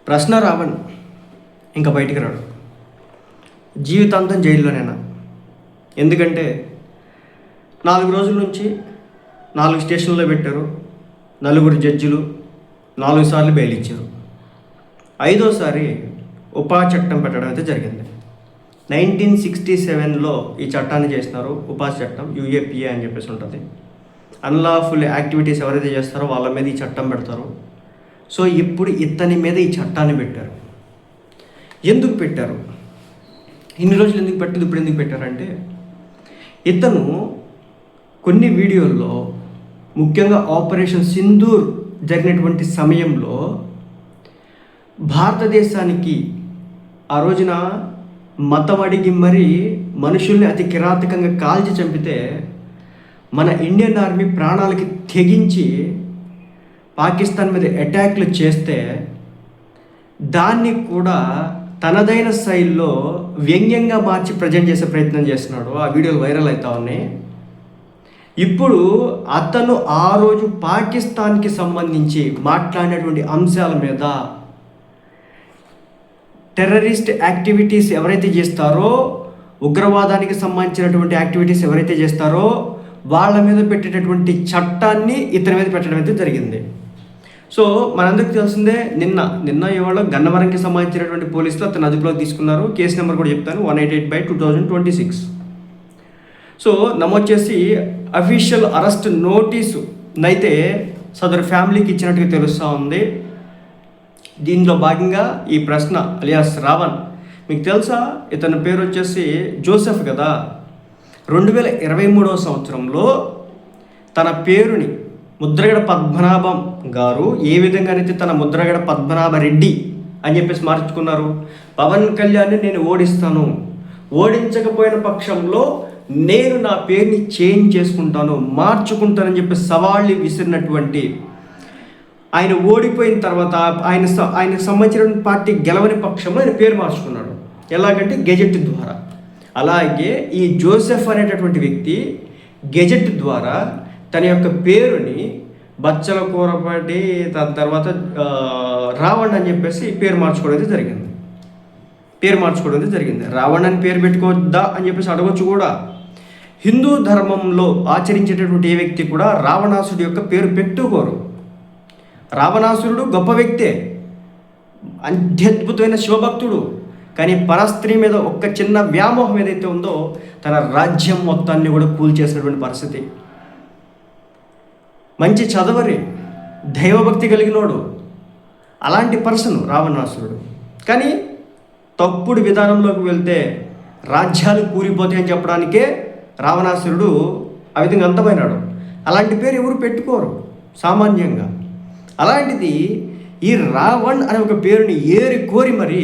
ప్రశ్న రావణ్ ఇంకా బయటికి రాడు, జీవితాంతం జైల్లోనేనా. ఎందుకంటే 4 రోజుల నుంచి 4 స్టేషన్లో పెట్టారు, 4 జడ్జిలు 4 సార్లు బెయిల్ ఇచ్చారు. 5వసారి ఉపా చట్టం పెట్టడం అయితే జరిగింది. 1967లో ఈ చట్టాన్ని చేసినారు, ఉపా చట్టం, UAPA అని చెప్పేసి ఉంటుంది. అన్లాఫుల్ యాక్టివిటీస్ ఎవరైతే చేస్తారో వాళ్ళ మీద ఈ చట్టం పెడతారు. సో ఇప్పుడు ఇతని మీద ఈ చట్టాన్ని పెట్టారు. ఎందుకు పెట్టారు, ఇన్ని రోజులు ఎందుకు పెట్టదు, ఇప్పుడు ఎందుకు పెట్టారంటే ఇతను కొన్ని వీడియోల్లో, ముఖ్యంగా ఆపరేషన్ సింధూర్ జరిగినటువంటి సమయంలో భారతదేశానికి ఆ రోజున మతం అడిగి మరీ మనుషుల్ని అతి కిరాతకంగా కాల్చి చంపితే మన ఇండియన్ ఆర్మీ ప్రాణాలకి తెగించి పాకిస్తాన్ మీద అటాక్లు చేస్తే దాన్ని కూడా తనదైన శైలిలో వ్యంగ్యంగా మార్చి ప్రజెంట్ చేసే ప్రయత్నం చేస్తున్నాడు. ఆ వీడియోలు వైరల్ అవుతా ఉన్నాయి. ఇప్పుడు అతను ఆ రోజు పాకిస్తాన్కి సంబంధించి మాట్లాడినటువంటి అంశాల మీద, టెర్రరిస్ట్ యాక్టివిటీస్ ఎవరైతే చేస్తారో, ఉగ్రవాదానికి సంబంధించినటువంటి యాక్టివిటీస్ ఎవరైతే చేస్తారో వాళ్ళ మీద పెట్టేటటువంటి చట్టాన్ని ఇతని మీద పెట్టడం అయితే జరిగింది. సో మనందరికీ తెలిసిందే, నిన్న ఇవాళ గన్నవరంకి సంబంధించినటువంటి పోలీసులు అతను అదుపులోకి తీసుకున్నారు. కేసు నెంబర్ కూడా చెప్తాను, 188/2026. సో నమోదు చేసి అఫీషియల్ అరెస్ట్ నోటీసు అయితే సదరు ఫ్యామిలీకి ఇచ్చినట్టుగా తెలుస్తూ ఉంది. దీనిలో భాగంగా ఈ ప్రశ్న అలియాస్ రావణ్, మీకు తెలుసా ఇతని పేరు వచ్చేసి జోసెఫ్ కదా. 2023వ సంవత్సరంలో తన పేరుని ముద్రగడ పద్మనాభం గారు ఏ విధంగానైతే తన ముద్రగడ పద్మనాభ రెడ్డి అని చెప్పేసి మార్చుకున్నారు. పవన్ కళ్యాణ్ని నేను ఓడిస్తాను, ఓడించకపోయిన పక్షంలో నేను నా పేరుని చేంజ్ చేసుకుంటాను, మార్చుకుంటానని చెప్పి సవాళ్ళు విసిరినటువంటి ఆయన ఓడిపోయిన తర్వాత ఆయనకు సంబంధించిన పార్టీ గెలవని పక్షంలో ఆయన పేరు మార్చుకున్నాడు. ఎలాగంటే గెజెట్ ద్వారా. అలాగే ఈ జోసెఫ్ అనేటటువంటి వ్యక్తి గెజెట్ ద్వారా తన యొక్క పేరుని బచ్చల కూరపాటి, దాని తర్వాత రావణ్ అని చెప్పేసి పేరు మార్చుకోవడం జరిగింది. రావణ్ అని పేరు పెట్టుకోవద్దా అని చెప్పేసి అడగొచ్చు కూడా. హిందూ ధర్మంలో ఆచరించేటటువంటి ఏ వ్యక్తి కూడా రావణాసుడి యొక్క పేరు పెట్టుకోరు. రావణాసురుడు గొప్ప వ్యక్తే, అత్యద్భుతమైన శివభక్తుడు. కానీ పరస్త్రీ మీద ఒక్క చిన్న వ్యామోహం ఏదైతే ఉందో తన రాజ్యం మొత్తాన్ని కూడా కూల్చేసినటువంటి పరిస్థితి. మంచి చదవరి, దైవభక్తి కలిగినోడు, అలాంటి పర్సన్ రావణాసురుడు. కానీ తప్పుడు విధానంలోకి వెళ్తే రాజ్యాలు కూలిపోతాయని చెప్పడానికే రావణాసురుడు ఆ విధంగా అంతమైనాడు. అలాంటి పేరు ఎవరు పెట్టుకోరు సామాన్యంగా. అలాంటిది ఈ రావణ్ అనే ఒక పేరుని ఏరి కోరి మరి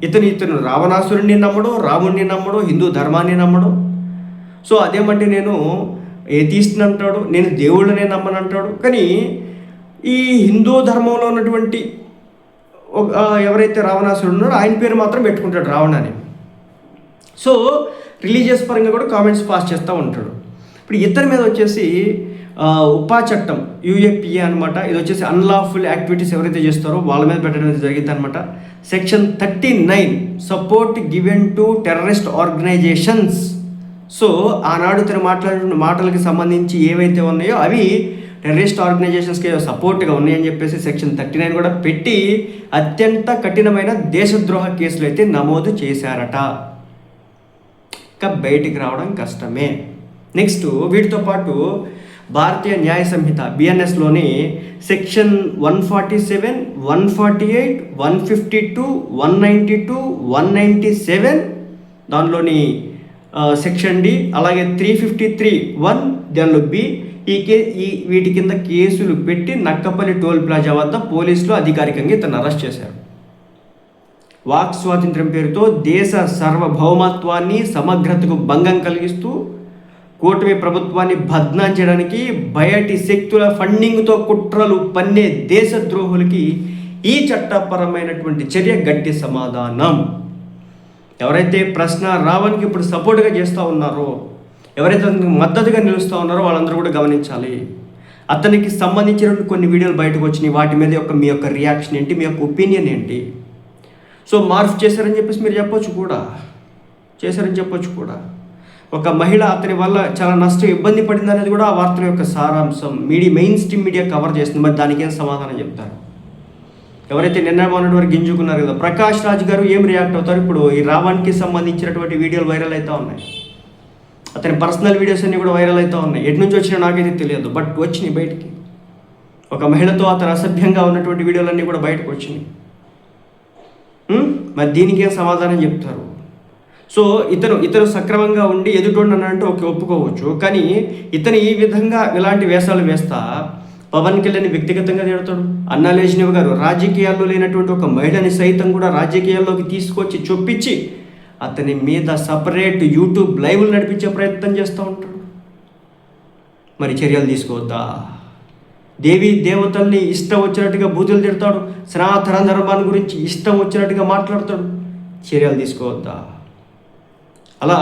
ఇతను రావణాసురుడిని నమ్మడు, రాముడిని నమ్మడు, హిందూ ధర్మాన్ని నమ్మడు. సో అదేమంటే నేను ఏథీస్ట్ని అంటాడు, నేను దేవుళ్ళనే నమ్మని అంటాడు. కానీ ఈ హిందూ ధర్మంలో ఉన్నటువంటి ఎవరైతే రావణాసురుడు ఉన్నాడో ఆయన పేరు మాత్రం పెట్టుకుంటాడు రావణ అని. సో రిలీజియస్ పరంగా కూడా కామెంట్స్ పాస్ చేస్తూ ఉంటాడు. ఇప్పుడు ఇతని మీద వచ్చేసి ఉపా చట్టం, UAPA అనమాట. ఇది వచ్చేసి అన్లాఫుల్ యాక్టివిటీస్ ఎవరైతే చేస్తారో వాళ్ళ మీద పెట్టడం జరిగింది అనమాట. Section 39 support given to terrorist organisations. So ఆనాడు తను మాట్లాడిన మాటలకి సంబంధించి ఏవైతే ఉన్నాయో అవి టెర్రరిస్ట్ ఆర్గనైజేషన్స్కి సపోర్ట్గా ఉన్నాయని చెప్పేసి సెక్షన్ 39 కూడా పెట్టి అత్యంత కఠినమైన దేశద్రోహ కేసులు అయితే నమోదు చేశారట. ఇంకా బయటికి రావడం కష్టమే. నెక్స్ట్ వీటితో పాటు భారతీయ న్యాయ సంహిత BNSలోని సెక్షన్ 147, 148, 152, 192, 197 దానిలోని సెక్షన్ D, అలాగే 353(1) దానిలో B వీటి కింద కేసులు పెట్టి నక్కపల్లి టోల్ ప్లాజా వద్ద పోలీసులు అధికారికంగా ఇతను అరెస్ట్ చేశారు. వాక్ స్వాతంత్ర్యం పేరుతో దేశ సార్వభౌమత్వాన్ని, సమగ్రతకు భంగం కలిగిస్తూ కూటమి ప్రభుత్వాన్ని బద్నాం చేయడానికి బయటి శక్తుల ఫండింగ్తో కుట్రలు పన్నే దేశద్రోహులకి ఈ చట్టపరమైనటువంటి చర్య గట్టి సమాధానం. ఎవరైతే ప్రశ్న రావణ్కి ఇప్పుడు సపోర్ట్గా చేస్తూ ఉన్నారో, ఎవరైతే మద్దతుగా నిలుస్తూ ఉన్నారో వాళ్ళందరూ కూడా గమనించాలి. అతనికి సంబంధించినటువంటి కొన్ని వీడియోలు బయటకు వచ్చినాయి. వాటి మీద మీ యొక్క రియాక్షన్ ఏంటి, మీ యొక్క ఒపీనియన్ ఏంటి? సో మార్ఫ్ చేశారని చెప్పేసి మీరు చెప్పొచ్చు కూడా. ఒక మహిళ అతని వల్ల చాలా నష్టం, ఇబ్బంది పడింది అనేది కూడా ఆ వార్తల యొక్క సారాంశం మెయిన్ స్ట్రీమ్ మీడియా కవర్ చేస్తుంది. మరి దానికి ఏం సమాధానం చెప్తారు? ఎవరైతే నిన్న మొన్నటి వరకు గింజుకున్నారు కదా, ప్రకాష్ రాజ్ గారు ఏం రియాక్ట్ అవుతారు? ఇప్పుడు ఈ రావణ్కి సంబంధించినటువంటి వీడియోలు వైరల్ అవుతూ ఉన్నాయి. అతని పర్సనల్ వీడియోస్ అన్నీ కూడా వైరల్ అవుతూ ఉన్నాయి. ఎటు నుంచి వచ్చినా నాకైతే తెలియదు, బట్ వచ్చినాయి బయటికి. ఒక మహిళతో అతను అసభ్యంగా ఉన్నటువంటి వీడియోలన్నీ కూడా బయటకు వచ్చినాయి. మరి దీనికి ఏం సమాధానం చెప్తారు? సో ఇతను సక్రమంగా ఉండి ఎదుటోండి అంటే ఒప్పుకోవచ్చు. కానీ ఇతను ఈ విధంగా ఇలాంటి వేషాలు వేస్తా పవన్ కళ్యాణ్ వ్యక్తిగతంగా తిడతాడు. అన్నా లేచినవి గారు రాజకీయాల్లో లేనటువంటి ఒక మహిళని సైతం కూడా రాజకీయాల్లోకి తీసుకొచ్చి చొప్పించి అతని మీద సపరేట్ యూట్యూబ్ లైవ్లు నడిపించే ప్రయత్నం చేస్తూ ఉంటాడు. మరి చర్యలు తీసుకోవద్దా? దేవి దేవతల్ని ఇష్టం వచ్చినట్టుగా బూతులు తిడతాడు. సనాతన ధర్మాన్ని గురించి ఇష్టం వచ్చినట్టుగా మాట్లాడతాడు. చర్యలు తీసుకోవద్దా? అలా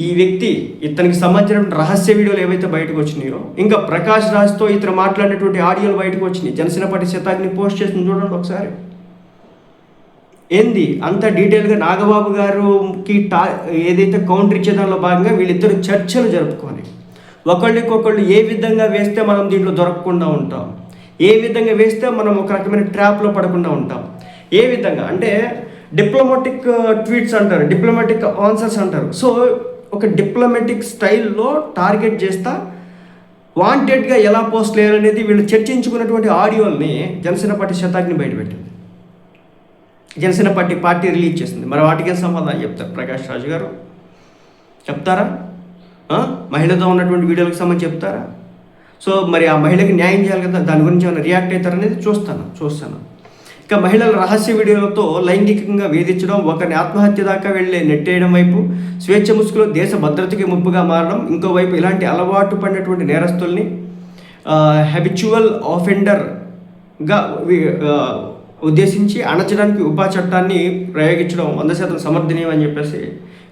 ఈ వ్యక్తి ఇతనికి సంబంధించిన రహస్య వీడియోలు ఏవైతే బయటకు వచ్చినాయో, ఇంకా ప్రకాష్ రాజ్తో ఇతను మాట్లాడినటువంటి ఆడియోలు బయటకు వచ్చినాయి. జనసేన పార్టీ శతాగ్ని పోస్ట్ చేసింది చూడండి ఒకసారి. ఏంది అంత డీటెయిల్గా నాగబాబు గారికి ఏదైతే కౌంటర్ ఇచ్చే దానిలో భాగంగా వీళ్ళిద్దరు చర్చలు జరుపుకొని ఒకళ్ళకొకళ్ళు ఏ విధంగా వేస్తే మనం దీంట్లో దొరకకుండా ఉంటాం, ఏ విధంగా వేస్తే మనం ఒక రకమైన ట్రాప్లో పడకుండా ఉంటాం, ఏ విధంగా అంటే డిప్లొమాటిక్ ట్వీట్స్ అంటారు, డిప్లొమాటిక్ ఆన్సర్స్ అంటారు. సో ఒక డిప్లొమాటిక్ స్టైల్లో టార్గెట్ చేస్తా వాంటెడ్గా ఎలా పోస్ట్ చేయాలనేది వీళ్ళు చర్చించుకున్నటువంటి ఆడియోల్ని జనసేన పార్టీ శతాగ్ని బయటపెట్టింది. జనసేన పార్టీ రిలీజ్ చేసింది. మరి వాటికే సమాధానం చెప్తారు ప్రకాష్ రాజు గారు? చెప్తారా? మహిళతో ఉన్నటువంటి వీడియోలకు సంబంధించి చెప్తారా? సో మరి ఆ మహిళకి న్యాయం చేయాలి కదా, దాని గురించి ఏమైనా రియాక్ట్ అవుతారనేది చూస్తాను. ఇక మహిళల రహస్య వీడియోలతో లైంగికంగా వేధించడం, ఒకరిని ఆత్మహత్య దాకా వెళ్ళి నెట్టేయడం వైపు, స్వేచ్ఛ ముసుగులో దేశ భద్రతకి ముప్పుగా మారడం, ఇంకోవైపు ఇలాంటి అలవాటు పడినటువంటి నేరస్తుల్ని హ్యాబిచువల్ ఆఫెండర్గా ఉద్దేశించి అణచడానికి ఉపా చట్టాన్ని ప్రయోగించడం 100% సమర్థనీయం అని చెప్పేసి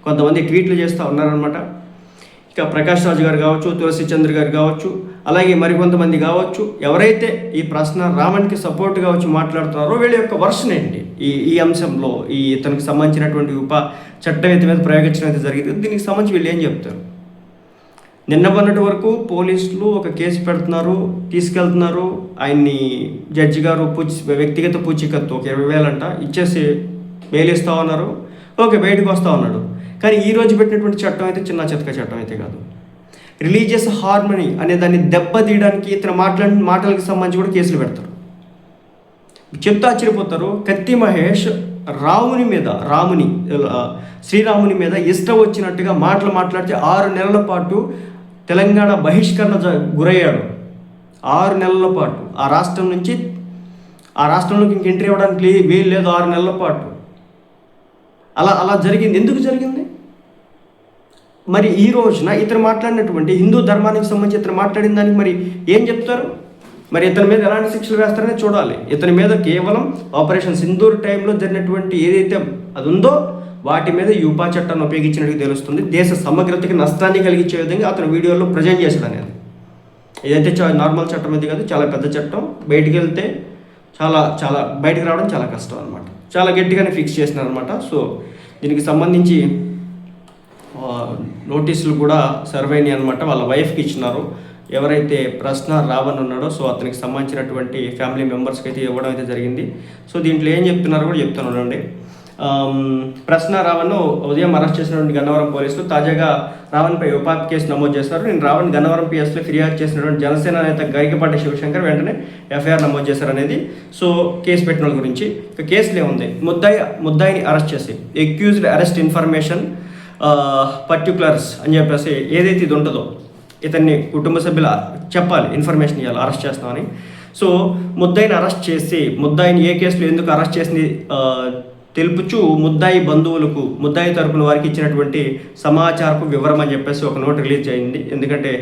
కొంతమంది ట్వీట్లు చేస్తూ ఉన్నారనమాట. ఇక ప్రకాష్ రాజు గారు కావచ్చు, తులసి చంద్ర గారు కావచ్చు, అలాగే మరికొంతమంది కావచ్చు, ఎవరైతే ఈ ప్రశ్న రావణ్కి సపోర్ట్గా వచ్చి మాట్లాడుతున్నారో వీళ్ళ యొక్క వర్షన్ ఏంటి ఈ అంశంలో, ఈ ఇతనికి సంబంధించినటువంటి చట్టం అయితే మీద ప్రయోగించడం అయితే జరిగింది. దీనికి సంబంధించి వీళ్ళు ఏం చెప్తారు? నిన్న మొన్నటి వరకు పోలీసులు ఒక కేసు పెడుతున్నారు, తీసుకెళ్తున్నారు, ఆయన్ని జడ్జి గారు వ్యక్తిగత పూచీకత్తు ఒక 20,000 అంట ఇచ్చేసి బెయిల్ ఇస్తూ ఉన్నారు. ఓకే, బయటకు వస్తూ ఉన్నాడు. కానీ ఈరోజు పెట్టినటువంటి చట్టం అయితే చిన్న చితక చట్టం అయితే కాదు. రిలీజియస్ హార్మనీ అనే దాన్ని దెబ్బతీయడానికి ఇతను మాట్లాడిన మాటలకు సంబంధించి కూడా కేసులు పెడతారు. చెప్తే ఆశ్చర్యపోతారు. కత్తి మహేష్ శ్రీరాముని మీద ఇష్టం వచ్చినట్టుగా మాట్లాడితే 6 నెలల పాటు తెలంగాణ బహిష్కరణ గురయ్యాడు. 6 నెలల పాటు ఆ రాష్ట్రంలోకి ఇంక ఎంట్రీ అవ్వడానికి వీలు లేదు. 6 నెలల పాటు అలా జరిగింది. ఎందుకు జరిగింది? మరి ఈ రోజున ఇతను మాట్లాడినటువంటి హిందూ ధర్మానికి సంబంధించి ఇతను మాట్లాడిన దానికి మరి ఏం చెప్తారు? మరి ఇతని మీద ఎలాంటి శిక్షలు వేస్తారనే చూడాలి. ఇతని మీద కేవలం ఆపరేషన్ సింధూర్ టైంలో జరిగినటువంటి ఏదైతే అది ఉందో వాటి మీద యూపా చట్టాన్ని ఉపయోగించినట్టు తెలుస్తుంది. దేశ సమగ్రతకి నష్టాన్ని కలిగించే విధంగా అతను వీడియోలో ప్రజెంట్ చేశాడు అనేది. ఇదైతే నార్మల్ చట్టం ఇది కాదు, చాలా పెద్ద చట్టం. బయటికి వెళ్తే చాలా బయటికి రావడం చాలా కష్టం అనమాట. చాలా గట్టిగానే ఫిక్స్ చేసినారు అనమాట. సో దీనికి సంబంధించి నోటీసులు కూడా సర్వ్ అయినాయి అనమాట. వాళ్ళ వైఫ్కి ఇచ్చినారు. ఎవరైతే ప్రశ్న రావణ్ ఉన్నాడో సో అతనికి సంబంధించినటువంటి ఫ్యామిలీ మెంబర్స్కి అయితే ఇవ్వడం అయితే జరిగింది. సో దీంట్లో ఏం చెప్తున్నారో కూడా చెప్తున్నానండి. ప్రశ్న రావణ్ ఉదయం అరెస్ట్ చేసినటువంటి గన్నవరం పోలీసులు తాజాగా రావణ్పై ఉపాధి కేసు నమోదు చేశారు. నేను రావణ్ గన్నవరం పిఎస్లో ఫిర్యాదు చేసినటువంటి జనసేన నేత గరికపాటి శివశంకర్ వెంటనే ఎఫ్ఐఆర్ నమోదు చేశారనేది. సో కేసు పెట్టిన వాళ్ళ గురించి ఇక కేసులో ఉంది. ముద్దాయిని అరెస్ట్ చేసి ఎక్యూజ్డ్ అరెస్ట్ ఇన్ఫర్మేషన్ పర్టికులర్స్ అని చెప్పేసి ఏదైతే ఇది ఉంటుందో ఇతన్ని కుటుంబ సభ్యుల చెప్పాలి, ఇన్ఫర్మేషన్ ఇవ్వాలి అరెస్ట్ చేస్తామని. సో ముద్దాయిని అరెస్ట్ చేసి ముద్దాయిని ఏ కేసులో ఎందుకు అరెస్ట్ చేసింది తెలుపుచూ ముద్దాయి బంధువులకు ముద్దాయి తరపున వారికి ఇచ్చినటువంటి సమాచారపు వివరం అని చెప్పేసి ఒక నోట్ రిలీజ్ అయింది. ఎందుకంటే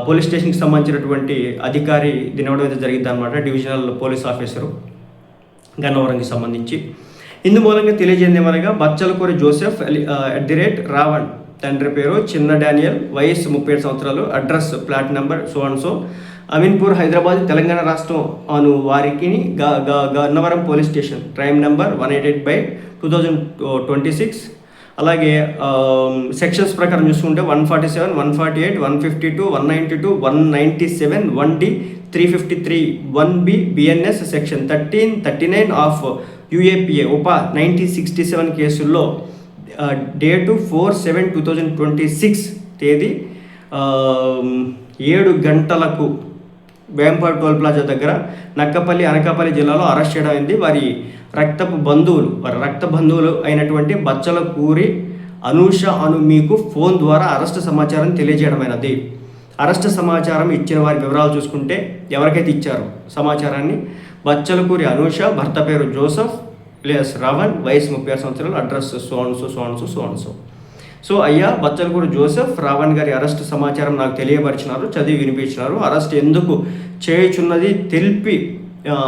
పోలీస్ స్టేషన్కి సంబంధించినటువంటి అధికారి దీని ఇవ్వడం అయితే జరిగింది అనమాట. డివిజనల్ పోలీస్ ఆఫీసరు గన్నవరంకి సంబంధించి. ఇందు మూలంగా తెలియజేయండి ఏమనగా బచ్చలకూరి జోసెఫ్ రావణ్, తండ్రి పేరు చిన్న డానియల్, వయస్సు 37 సంవత్సరాలు, address flat number so and so, Ameenpur Hyderabad Telangana రాష్ట్రం అను వారికి Gannavaram police station crime number 188/2026. అలాగే సెక్షన్స్ ప్రకారం చూసుకుంటే 147, 148, 152, 192, 197, 1D, 353, 1B BNS section 13, 39 of UAPA ఉపా 1967 కేసుల్లో డేటు 4/7/2026 తేదీ 7 గంటలకు వేంపాడు టోల్ ప్లాజా దగ్గర నక్కపల్లి అనకాపల్లి జిల్లాలో అరెస్ట్ చేయడం అయింది. వారి రక్త బంధువులు అయినటువంటి బచ్చలకూరి అనూష మీకు ఫోన్ ద్వారా అరెస్ట్ సమాచారం తెలియజేయడమైనది. అరెస్ట్ సమాచారం ఇచ్చిన వారి వివరాలు చూసుకుంటే ఎవరికైతే ఇచ్చారో సమాచారాన్ని బచ్చలకూరి అనూష, భర్త పేరు జోసఫ్ ఇలియాస్ రావణ్, వయసు 36 సంవత్సరాలు, అడ్రస్ సో. సో అయ్యా బచ్చలకూరి జోసెఫ్ రావణ్ గారి అరెస్ట్ సమాచారం నాకు తెలియపరిచినారు, చదివి వినిపించినారు. అరెస్ట్ ఎందుకు చేయుచున్నది తెలిపి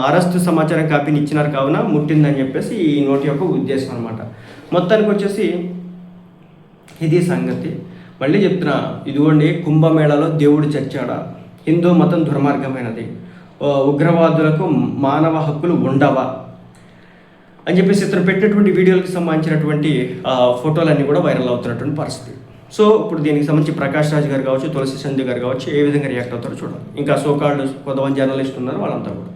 అరెస్ట్ సమాచారం కాపీని ఇచ్చినారు, కావున ముట్టిందని చెప్పేసి ఈ నోటి యొక్క ఉద్దేశం అనమాట. మొత్తానికి వచ్చేసి ఇది సంగతి. మళ్ళీ చెప్తున్నా, ఇదిగోండి కుంభమేళాలో దేవుడు చచ్చాడా, హిందూ మతం దుర్మార్గమైనది, ఉగ్రవాదులకు మానవ హక్కులు ఉండవా అని చెప్పేసి ఇతను పెట్టినటువంటి వీడియోలకు సంబంధించినటువంటి ఫోటోలన్నీ కూడా వైరల్ అవుతున్నటువంటి పరిస్థితి. సో ఇప్పుడు దీనికి సంబంధించి ప్రకాష్ రాజ్ గారు కావచ్చు, తులసి చంద్ గారు కావచ్చు ఏ విధంగా రియాక్ట్ అవుతారో చూడాలి. ఇంకా సోకాల్డ్ కొంతమంది జర్నలిస్ట్ ఉన్నారు, వాళ్ళంతా కూడా